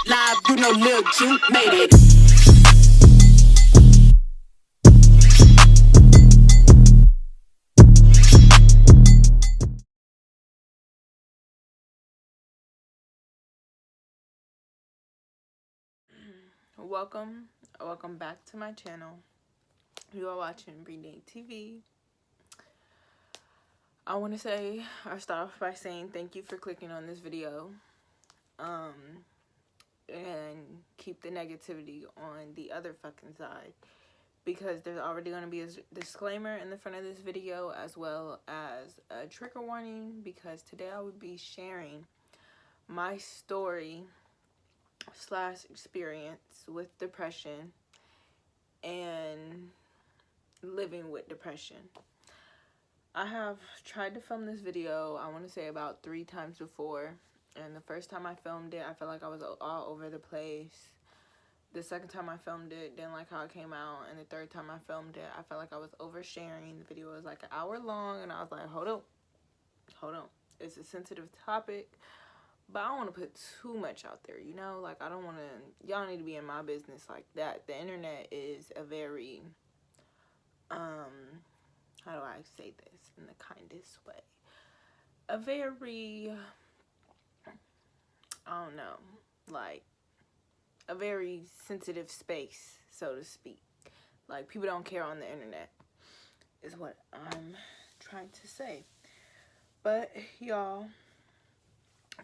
live, you know Lil Juke made it. Welcome back to my channel. You are watching Samonebreenae TV. I want to start off by saying thank you for clicking on this video. And keep the negativity on the other fucking side, because there's already going to be a disclaimer in the front of this video, as well as a trigger warning, because today I would be sharing my story / experience with depression and living with depression. I have tried to film this video, I want to say about 3 times before, and the first time I filmed it, I felt like I was all over the place. The second time I filmed it, didn't like how it came out, and the third time I filmed it, I felt like I was oversharing. The video was like an hour long, and I was like, hold on, it's a sensitive topic, but I don't want to put too much out there, you know? Like, I don't want to, y'all need to be in my business like that. The internet is a very, how do I say this in the kindest way? A very, I don't know, like, a very sensitive space, so to speak. Like, people don't care on the internet, is what I'm trying to say. But, y'all,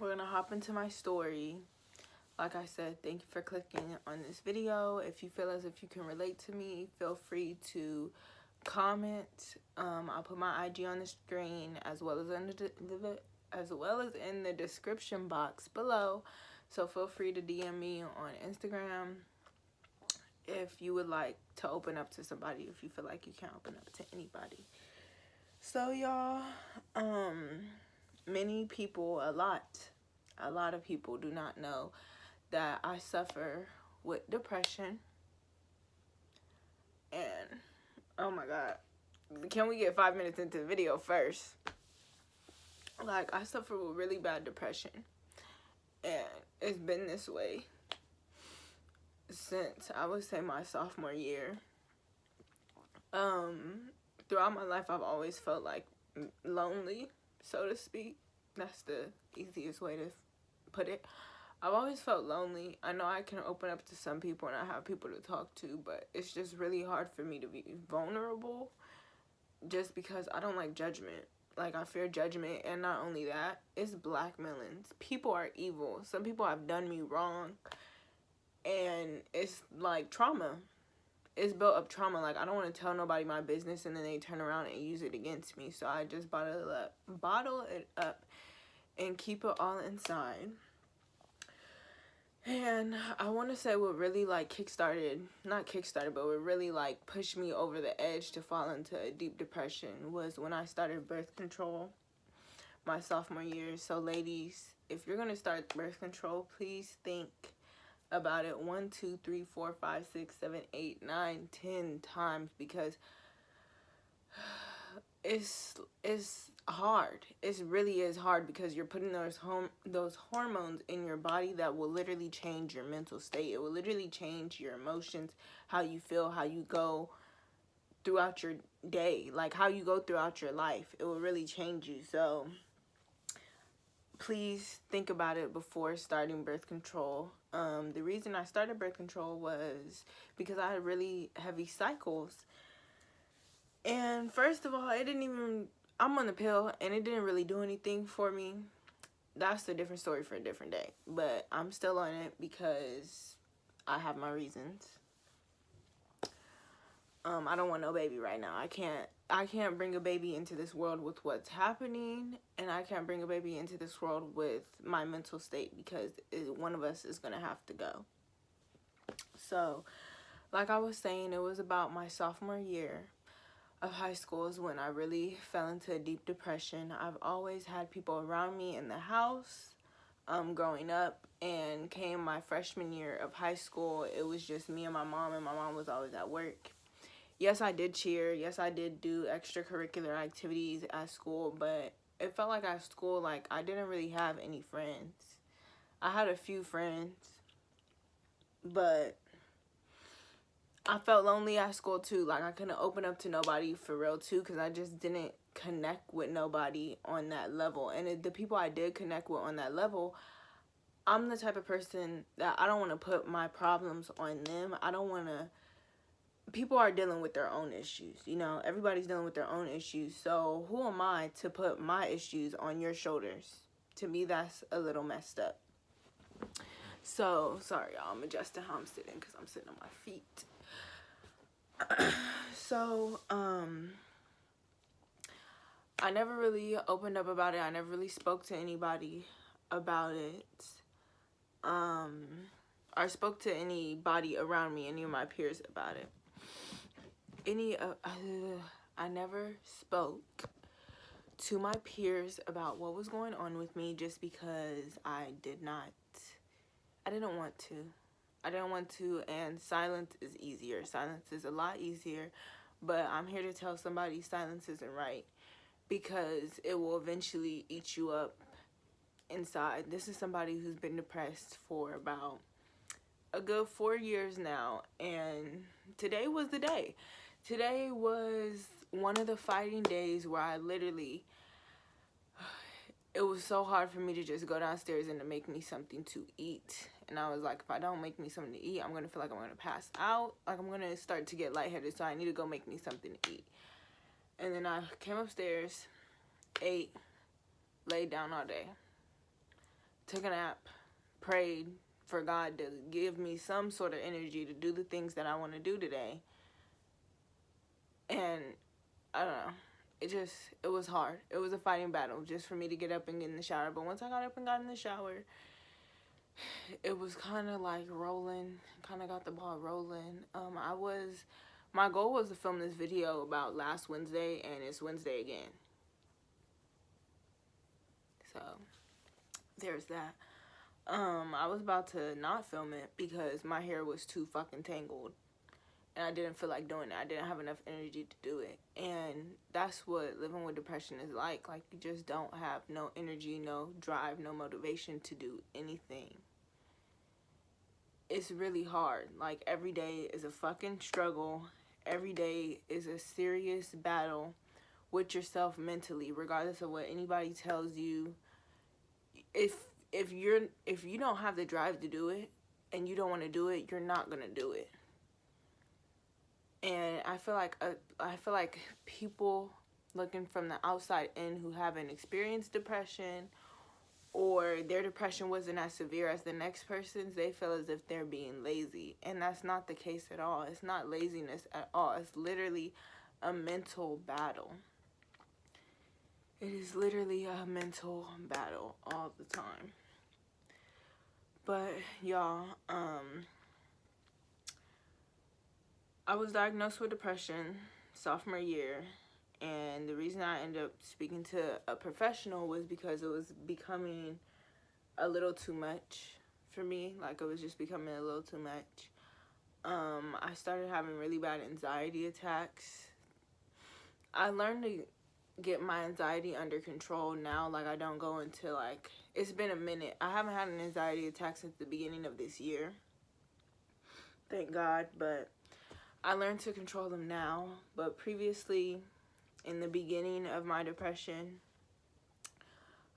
we're gonna hop into my story. Like I said, thank you for clicking on this video. If you feel as if you can relate to me, feel free to comment. I'll put my IG on the screen, as well as in the description box below. So feel free to DM me on Instagram if you would like to open up to somebody, if you feel like you can't open up to anybody. So y'all, many people, a lot of people do not know that I suffer with depression. And oh my god, can we get 5 minutes into the video first? Like, I suffer with really bad depression, and it's been this way since, I would say, my sophomore year. Throughout my life, I've always felt like lonely, so to speak. That's the easiest way to put it. I've always felt lonely. I know I can open up to some people and I have people to talk to, but it's just really hard for me to be vulnerable, just because I don't like judgment. Like, I fear judgment, and not only that, it's blackmailings. People are evil. Some people have done me wrong, and it's like trauma. It's built up trauma. Like, I don't want to tell nobody my business, and then they turn around and use it against me. So I just bottle it up and keep it all inside. And I want to say what really, like, not kickstarted, but what really, like, pushed me over the edge to fall into a deep depression was when I started birth control my sophomore year. So, ladies, if you're going to start birth control, please think about it 1, 2, 3, 4, 5, 6, 7, 8, 9, 10 times, because it's hard. It really is hard, because you're putting those hormones in your body that will literally change your mental state. It will literally change your emotions, how you feel, how you go throughout your day, like how you go throughout your life. It will really change you. So please think about it before starting birth control. The reason I started birth control was because I had really heavy cycles. And first of all, I'm on the pill, and it didn't really do anything for me. That's a different story for a different day. But I'm still on it because I have my reasons. I don't want no baby right now. I can't bring a baby into this world with what's happening, and I can't bring a baby into this world with my mental state, because one of us is going to have to go. So, like I was saying, it was about my sophomore year of high school is when I really fell into a deep depression. I've always had people around me in the house growing up, and came my freshman year of high school, it was just me and my mom was always at work. Yes, I did cheer. Yes, I did do extracurricular activities at school, but it felt like at school, like, I didn't really have any friends. I had a few friends, But I felt lonely at school too. Like, I couldn't open up to nobody for real too, because I just didn't connect with nobody on that level. And the people I did connect with on that level, I'm the type of person that I don't want to put my problems on them. I don't want to. People are dealing with their own issues, you know. Everybody's dealing with their own issues. So who am I to put my issues on your shoulders? To me, that's a little messed up. So, sorry, y'all. I'm adjusting how I'm sitting because I'm sitting on my feet. So, I never really opened up about it. I never really spoke to anybody about it. I spoke to anybody around me, any of my peers about it. I never spoke to my peers about what was going on with me just because I didn't want to. I didn't want to, and silence is easier. Silence is a lot easier, but I'm here to tell somebody silence isn't right, because it will eventually eat you up inside. This is somebody who's been depressed for about a good 4 years now, and today was the day. Today was one of the fighting days where I literally, it was so hard for me to just go downstairs and to make me something to eat. And I was like, if I don't make me something to eat, I'm going to feel like I'm going to pass out. Like, I'm going to start to get lightheaded, so I need to go make me something to eat. And then I came upstairs, ate, laid down all day, took a nap, prayed for God to give me some sort of energy to do the things that I want to do today. And I don't know. It was hard. It was a fighting battle just for me to get up and get in the shower. But once I got up and got in the shower, it was kind of like rolling, kind of got the ball rolling. My goal was to film this video about last Wednesday, and it's Wednesday again. So, there's that. I was about to not film it because my hair was too fucking tangled. And I didn't feel like doing it. I didn't have enough energy to do it. And that's what living with depression is like. Like, you just don't have no energy, no drive, no motivation to do anything. It's really hard. Like, every day is a fucking struggle. Every day is a serious battle with yourself mentally, regardless of what anybody tells you. If you don't have the drive to do it and you don't want to do it, you're not gonna do it. And I feel like people looking from the outside in who haven't experienced depression, or their depression wasn't as severe as the next person's, they feel as if they're being lazy. And that's not the case at all. It's not laziness at all. It's literally a mental battle. It is literally a mental battle all the time. But y'all, I was diagnosed with depression sophomore year, and the reason I ended up speaking to a professional was because it was becoming a little too much for me. Like, it was just becoming a little too much. I started having really bad anxiety attacks. I learned to get my anxiety under control now. Like, I don't go into, like, it's been a minute. I haven't had an anxiety attack since the beginning of this year. Thank God, but I learned to control them now. But previously, in the beginning of my depression,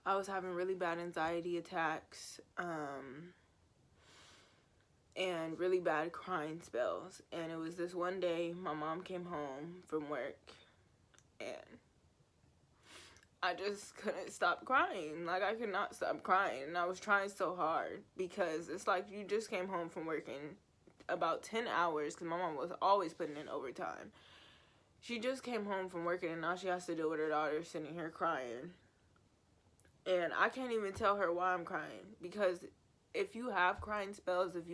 I was having really bad anxiety attacks, and really bad crying spells. And it was this one day, my mom came home from work, and I just couldn't stop crying. Like, I could not stop crying, and I was trying so hard, because it's like you just came home from working about 10 hours, because my mom was always putting in overtime. She just came home from working, and all she has to do with her daughter sitting here crying. And I can't even tell her why I'm crying, because if you have crying spells, if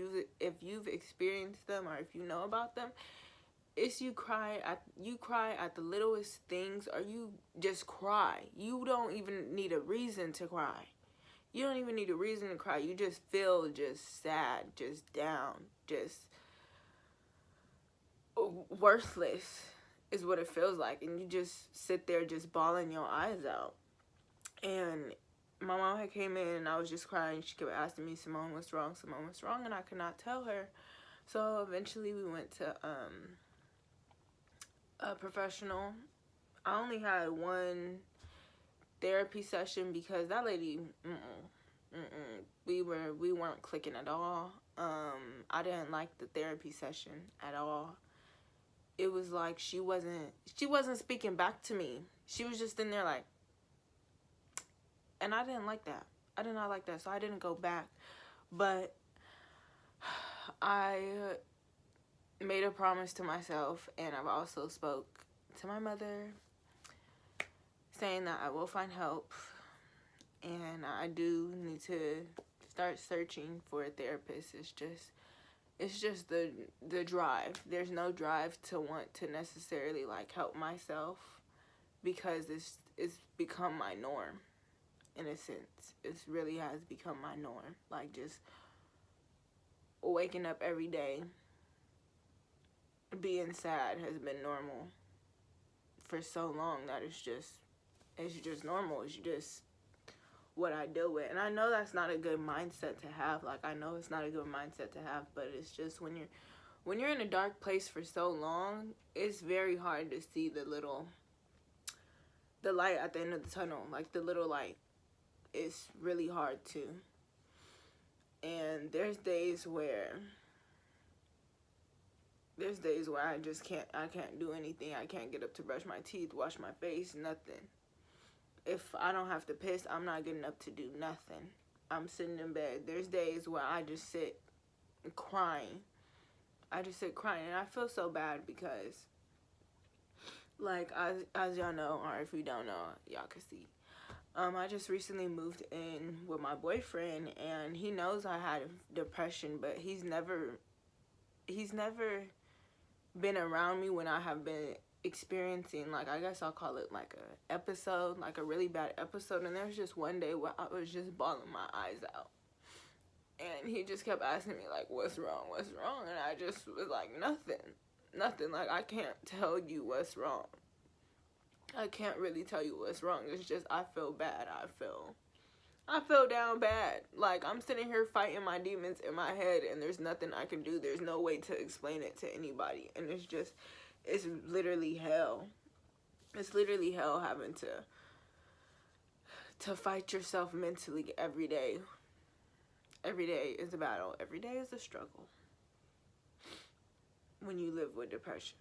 you've experienced them, or if you know about them, it's you cry at the littlest things, or you just cry. You don't even need a reason to cry. You don't even need a reason to cry. You just feel just sad, just down, just worthless is what it feels like. And you just sit there just bawling your eyes out. And my mom had came in and I was just crying. She kept asking me, Simone, what's wrong? Simone, what's wrong? And I could not tell her. So eventually we went to a professional. I only had one therapy session because that lady, we weren't clicking at all. I didn't like the therapy session at all. It was like she wasn't speaking back to me. She was just in there like, and I didn't like that. I did not like that, so I didn't go back. But I made a promise to myself, and I've also spoke to my mother, saying that I will find help, and I do need to start searching for a therapist. It's just the drive. There's no drive to want to necessarily like help myself, because it's become my norm. In a sense, it really has become my norm. Like, just waking up every day being sad has been normal for so long that it's just normal. It's just what I deal with. And I know that's not a good mindset to have. Like, I know it's not a good mindset to have, but it's just when you're in a dark place for so long, it's very hard to see the light at the end of the tunnel. Like, the little light. It's really hard to. And there's days where I just can't do anything. I can't get up to brush my teeth, wash my face, nothing. If I don't have to piss, I'm not getting up to do nothing. I'm sitting in bed. There's days where I just sit crying. And I feel so bad because, like, as y'all know, or if you don't know, y'all can see. I just recently moved in with my boyfriend, and he knows I had depression, but he's never been around me when I have been experiencing, like, I guess I'll call it like a episode, like a really bad episode. And there was just one day where I was just bawling my eyes out, and he just kept asking me like, what's wrong, and I just was like, nothing. Like, I can't tell you what's wrong. I can't really tell you what's wrong. It's just I feel bad. I feel down bad. Like, I'm sitting here fighting my demons in my head, and there's nothing I can do. There's no way to explain it to anybody. And it's literally hell. It's literally hell having to fight yourself mentally every day. Every day is a battle. Every day is a struggle when you live with depression.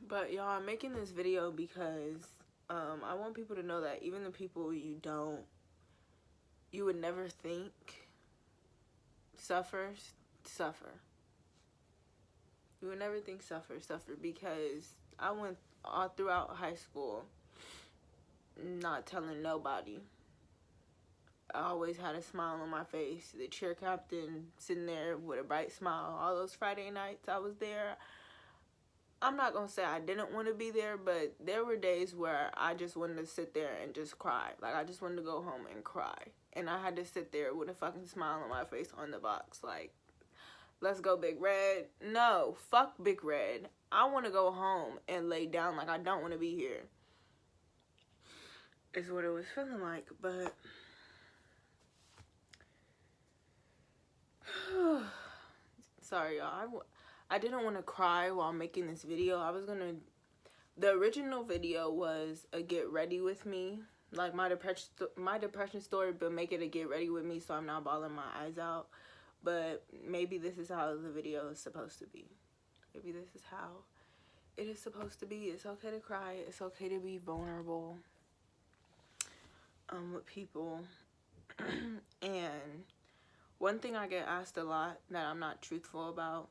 But y'all, I'm making this video because I want people to know that even the people you would never think suffer. You would never think suffer, because I went all throughout high school not telling nobody. I always had a smile on my face. The cheer captain sitting there with a bright smile. All those Friday nights I was there. I'm not going to say I didn't want to be there, but there were days where I just wanted to sit there and just cry. Like, I just wanted to go home and cry. And I had to sit there with a fucking smile on my face on the box. Like, let's go, Big Red. No, fuck Big Red. I want to go home and lay down. Like, I don't want to be here. Is what it was feeling like, but sorry, y'all. I didn't want to cry while making this video. The original video was a get ready with me, like my depression story, but make it a get ready with me so I'm not bawling my eyes out. But maybe this is how the video is supposed to be. Maybe this is how it is supposed to be. It's okay to cry. It's okay to be vulnerable with people. And one thing I get asked a lot that I'm not truthful about,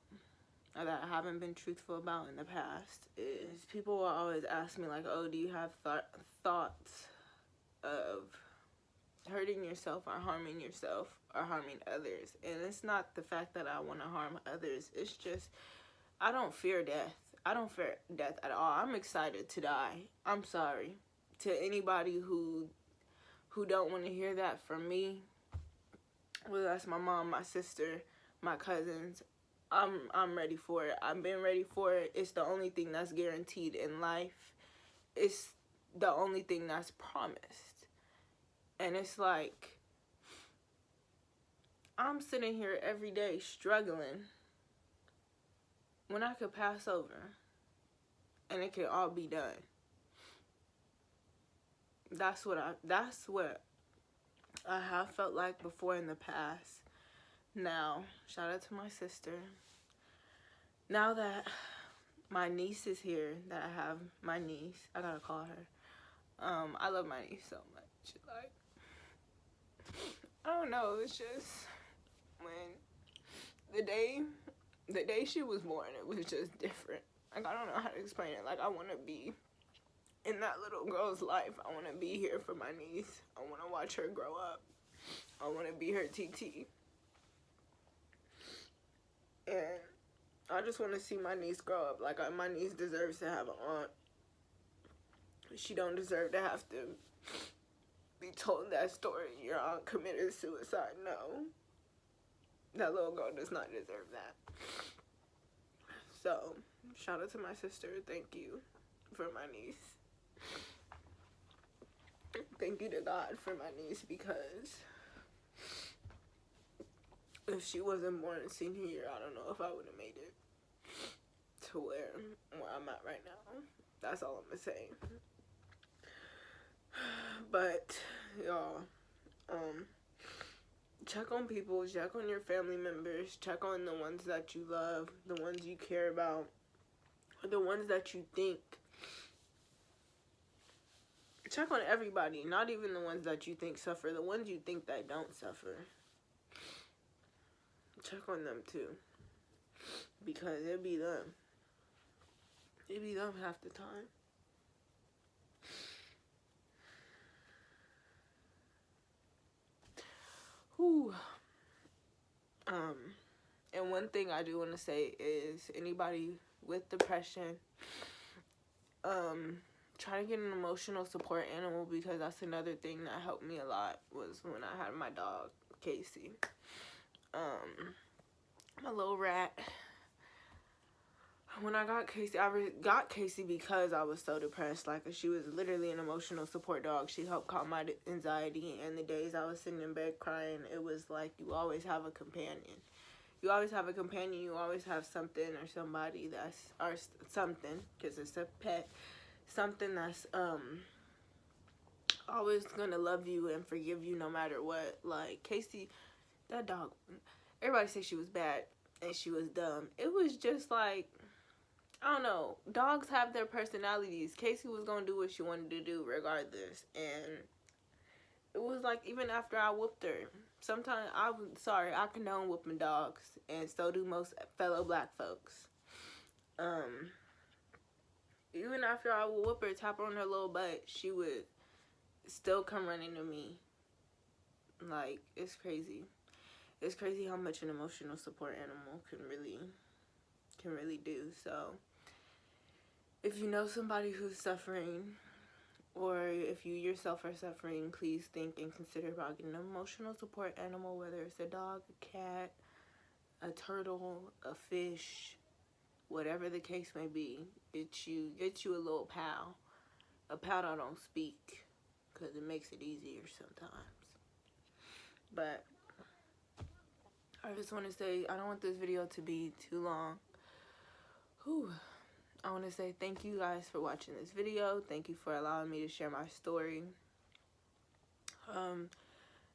or that I haven't been truthful about in the past, is people will always ask me like, oh, do you have thoughts of hurting yourself or harming yourself or harming others? And it's not the fact that I want to harm others. It's just, I don't fear death. I don't fear death at all. I'm excited to die. I'm sorry to anybody who don't want to hear that from me. Whether that's my mom, my sister, my cousins. I'm ready for it. I've been ready for it. It's the only thing that's guaranteed in life. It's the only thing that's promised. And it's like, I'm sitting here every day struggling when I could pass over and it could all be done. That's what I have felt like before in the past. Now, shout out to my sister. Now that my niece is here, that I have my niece, I gotta call her. I love my niece so much. Like, I don't know, it's just when the day she was born, it was just different. Like, I don't know how to explain it. Like, I want to be in that little girl's life. I want to be here for my niece. I want to watch her grow up. I want to be her TT. And I just want to see my niece grow up. Like, my niece deserves to have an aunt. She don't deserve to have to be told that story. Your aunt committed suicide. No. That little girl does not deserve that. So, shout out to my sister. Thank you for my niece. Thank you to God for my niece, because if she wasn't born in senior year, I don't know if I would have made it to where I'm at right now. That's all I'm gonna say. But y'all, check on people, check on your family members, check on the ones that you love, the ones you care about, the ones that you think. Check on everybody, not even the ones that you think suffer, the ones you think that don't suffer. Check on them too, because it be them. It be them half the time. Whew. And one thing I do want to say is, anybody with depression, try to get an emotional support animal, because that's another thing that helped me a lot, was when I had my dog, Casey. My little rat. When I got Casey, got Casey because I was so depressed. Like, she was literally an emotional support dog. She helped calm my anxiety, and the days I was sitting in bed crying, it was like, you always have a companion. You always have a companion. You always have something or somebody that's, or something, because it's a pet, something that's always gonna love you and forgive you no matter what. Like, Casey, that dog, everybody said she was bad and she was dumb. It was just like, I don't know, dogs have their personalities. Casey was gonna do what she wanted to do regardless, and it was like, even after I whooped her, sometimes, I condone whooping dogs, and so do most fellow black folks. Even after I would whoop her, tap her on her little butt, she would still come running to me. Like, it's crazy. It's crazy how much an emotional support animal can really do. So, if you know somebody who's suffering, or if you yourself are suffering, please think and consider about getting an emotional support animal, whether it's a dog, a cat, a turtle, a fish, whatever the case may be. Get you a little pal. A pal that don't speak, because it makes it easier sometimes. But I just want to say, I don't want this video to be too long. Whew. I want to say thank you guys for watching this video. Thank you for allowing me to share my story.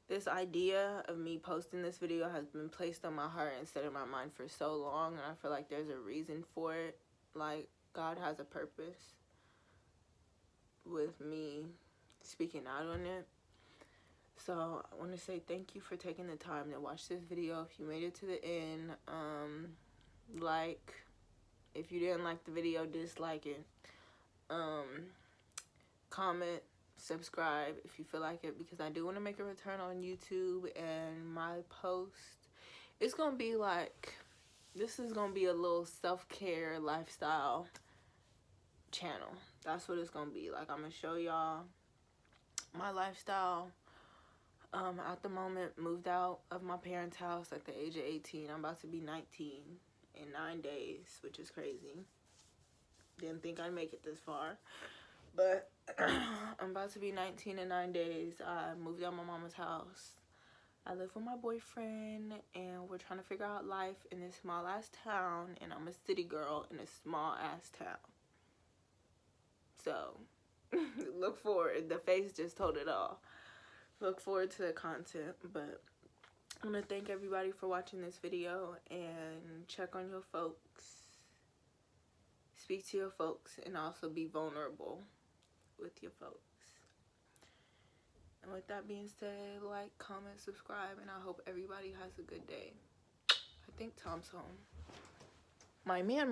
This idea of me posting this video has been placed on my heart instead of my mind for so long, and I feel like there's a reason for it. Like, God has a purpose with me speaking out on it. So I want to say thank you for taking the time to watch this video. If you made it to the end, like. If you didn't like the video, dislike it. Comment, subscribe if you feel like it, because I do want to make a return on YouTube, and my post, it's going to be like, this is going to be a little self-care lifestyle channel. That's what it's going to be. Like, I'm going to show y'all my lifestyle. At the moment, moved out of my parents' house at the age of 18. I'm about to be 19 in 9 days, which is crazy. Didn't think I'd make it this far, but I'm about to be 19 in 9 days. I moved out of my mama's house. I live with my boyfriend, and we're trying to figure out life in this small ass town, and I'm a city girl in a small ass town. So look forward. The face just told it all. Look forward to the content. But I want to thank everybody for watching this video, and check on your folks, speak to your folks, and also be vulnerable with your folks. And with that being said, like, comment, subscribe, and I hope everybody has a good day. I think Tom's home. My man.